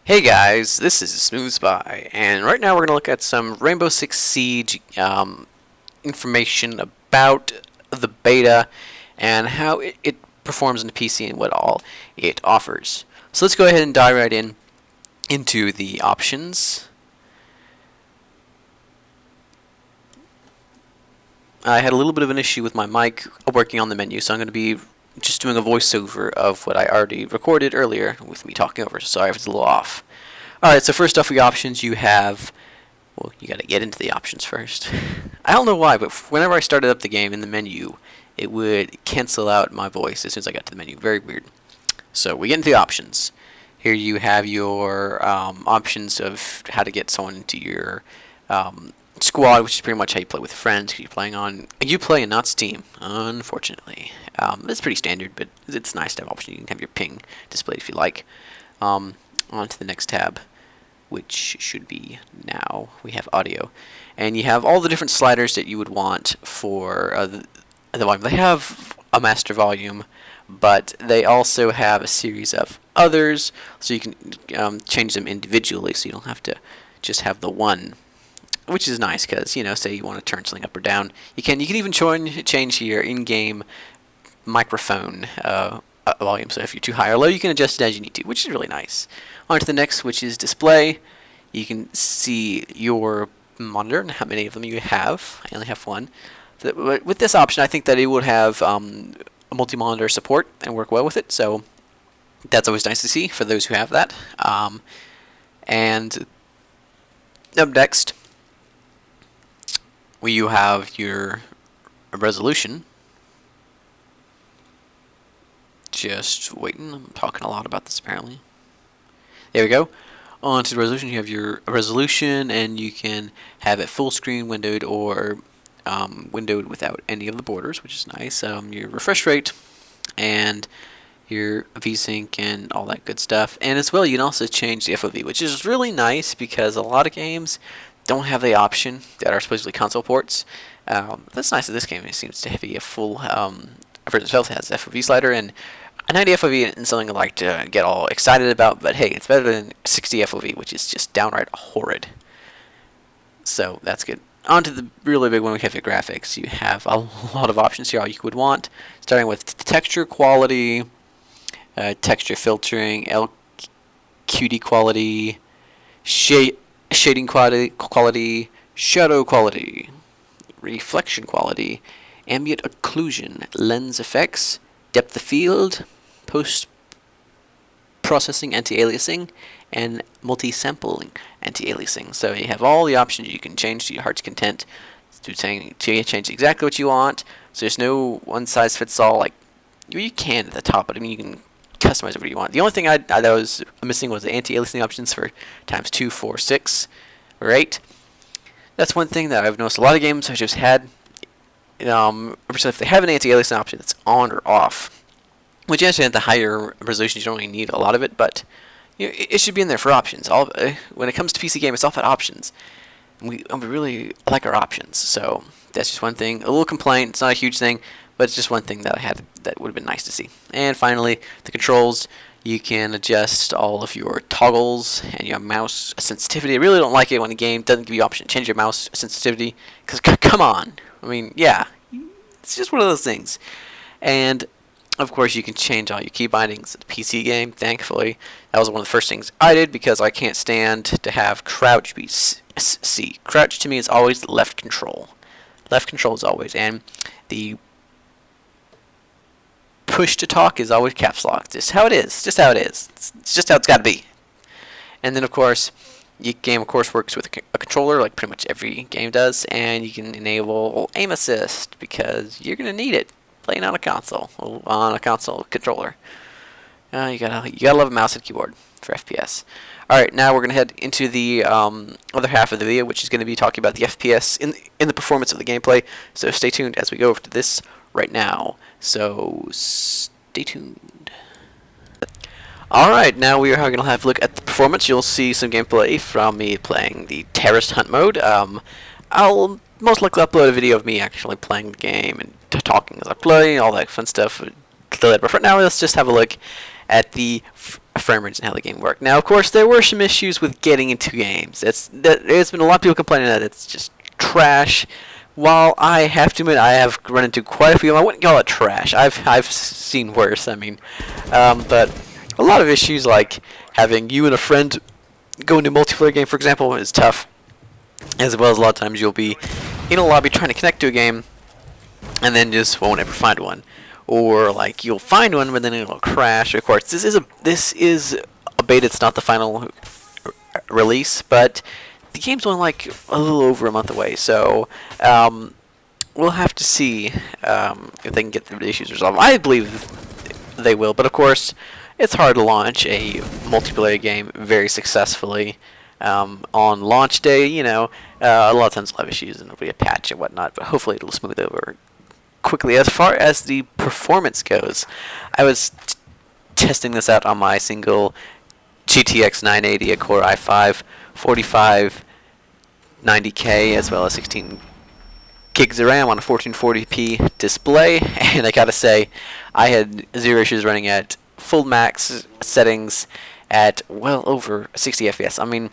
Hey guys, this is TheSmooth Spy, and right now we're going to look at some Rainbow Six Siege information about the beta and how it performs on the PC and what all it offers. So let's go ahead and dive right into the options. I had a little bit of an issue with my mic working on the menu, so I'm going to be just doing a voiceover of what I already recorded earlier with me talking over. Sorry if it's a little off. Alright, so first off, the options you have, well, you gotta get into the options first. I don't know why, but whenever I started up the game in the menu, it would cancel out my voice as soon as I got to the menu. Very weird. So we get into the options. Here you have your options of how to get someone into your squad, which is pretty much how you play with friends. You're playing on Uplay and not Steam, unfortunately. It's pretty standard, but it's nice to have options. You can have your ping displayed if you like. On to the next tab, which should be now. We have audio, and you have all the different sliders that you would want for the volume. They have a master volume, but they also have a series of others, so you can change them individually, so you don't have to just have the one, which is nice because, you know, say you want to turn something up or down, you can even change your in-game microphone volume. So if you're too high or low, you can adjust it as you need to, which is really nice. On to the next, which is display. You can see your monitor and how many of them you have. I only have one. With this option, I think that it would have a multi-monitor support and work well with it, so that's always nice to see for those who have that. And up next, you have your resolution. Just waiting. I'm talking a lot about this apparently. There we go. On to the resolution. You have your resolution, and you can have it full screen windowed or windowed without any of the borders, which is nice. Your refresh rate and your VSync and all that good stuff. And as well, you can also change the FOV, which is really nice because a lot of games don't have the option that are supposedly console ports. That's nice that this game seems to be a full version itself has FOV slider, and a 90 FOV isn't something I like to get all excited about, but hey, it's better than 60 FOV, which is just downright horrid. So that's good. On to the really big one, we have your graphics. You have a lot of options here, all you would want, starting with texture quality, texture filtering, LQD quality, shading quality, shadow quality, reflection quality, ambient occlusion, lens effects, depth of field, post-processing anti-aliasing, and multi-sampling anti-aliasing. So you have all the options you can change to your heart's content to change exactly what you want. So there's no one-size-fits-all. Like, you can at the top, but I mean, you can customize whatever you want. The only thing I was missing was the anti-aliasing options for times 2, 4, 6, or 8. That's one thing that I've noticed a lot of games have just had. If they have an anti-aliasing option that's on or off, which actually at the higher resolutions you don't really need a lot of it, but it should be in there for options. When it comes to PC game, it's all about options. We really like our options, so that's just one thing. A little complaint. It's not a huge thing, but it's just one thing that I had that would have been nice to see. And finally, the controls. You can adjust all of your toggles and your mouse sensitivity. I really don't like it when a game doesn't give you the option to change your mouse sensitivity, because come on. I mean, yeah, it's just one of those things. And of course, you can change all your key bindings at the PC game. Thankfully, that was one of the first things I did because I can't stand to have crouch be C. Crouch to me is always left control. Left control is always, and the push to talk is always caps lock. Just how it is. Just how it is. It's just how it's got to be. And then, of course, your game, of course, works with a controller, like pretty much every game does, and you can enable aim assist because you're gonna need it playing on a console controller. You gotta love a mouse and keyboard for FPS. All right, now we're gonna head into the other half of the video, which is gonna be talking about the FPS in the performance of the gameplay. So stay tuned as we go over to this right now. So stay tuned. Alright, now we are going to have a look at the performance. You'll see some gameplay from me playing the terrorist hunt mode. I'll most likely upload a video of me actually playing the game and talking as I play, all that fun stuff. But for now, let's just have a look at the frame rates and how the game worked. Now, of course, there were some issues with getting into games. There's been a lot of people complaining that it's just trash. While I have to admit, I have run into quite a few. I wouldn't call it trash. I've seen worse. I mean, but a lot of issues like having you and a friend go into a multiplayer game, for example, is tough. As well as a lot of times you'll be in a lobby trying to connect to a game, and then just won't ever find one. Or like you'll find one, but then it'll crash. Of course, this is a beta. It's not the final release, but the game's only like a little over a month away. So we'll have to see if they can get the issues resolved. I believe they will, but of course, it's hard to launch a multiplayer game very successfully on launch day. You know, a lot of times we'll have issues and there'll be a patch and whatnot, but hopefully it'll smooth over quickly. As far as the performance goes, I was testing this out on my single GTX 980, a Core i5, 4590K, as well as 16 gigs of RAM on a 1440p display, and I gotta say, I had zero issues running at full max settings at well over 60 FPS. I mean,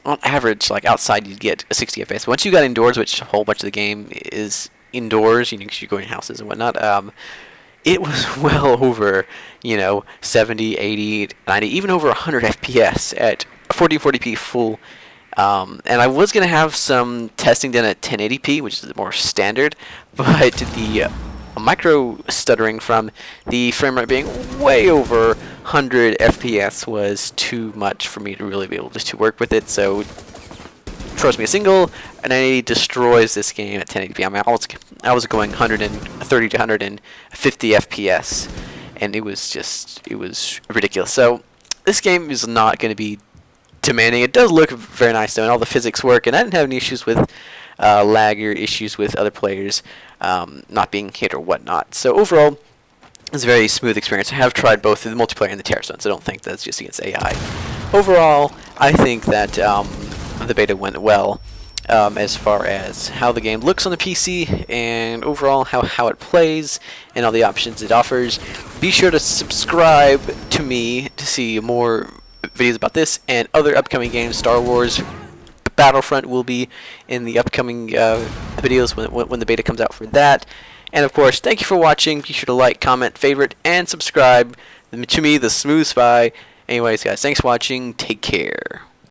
on average, like outside, you'd get a 60 FPS. But once you got indoors, which a whole bunch of the game is indoors, you know, because you go in houses and whatnot, it was well over, 70, 80, 90, even over 100 FPS at 1440p full. And I was going to have some testing done at 1080p, which is more standard, but the micro stuttering from the frame rate being way over 100 FPS was too much for me to really be able to work with it. So trust me, a single 980 destroys this game at 1080p. I mean, I was going 130 to 150 FPS, and it was ridiculous. So this game is not going to be demanding. It does look very nice though, and all the physics work, and I didn't have any issues with lag or issues with other players not being hit or whatnot. So overall, it's a very smooth experience. I have tried both the multiplayer and the terror zones. I don't think that's just against AI. Overall, I think that the beta went well as far as how the game looks on the PC and overall how it plays and all the options it offers. Be sure to subscribe to me to see more videos about this and other upcoming games. Star Wars Battlefront will be in the upcoming videos when the beta comes out for that. And of course, thank you for watching. Be sure to like, comment, favorite, and subscribe to me, The Smooth Spy. Anyways, guys, thanks for watching. Take care.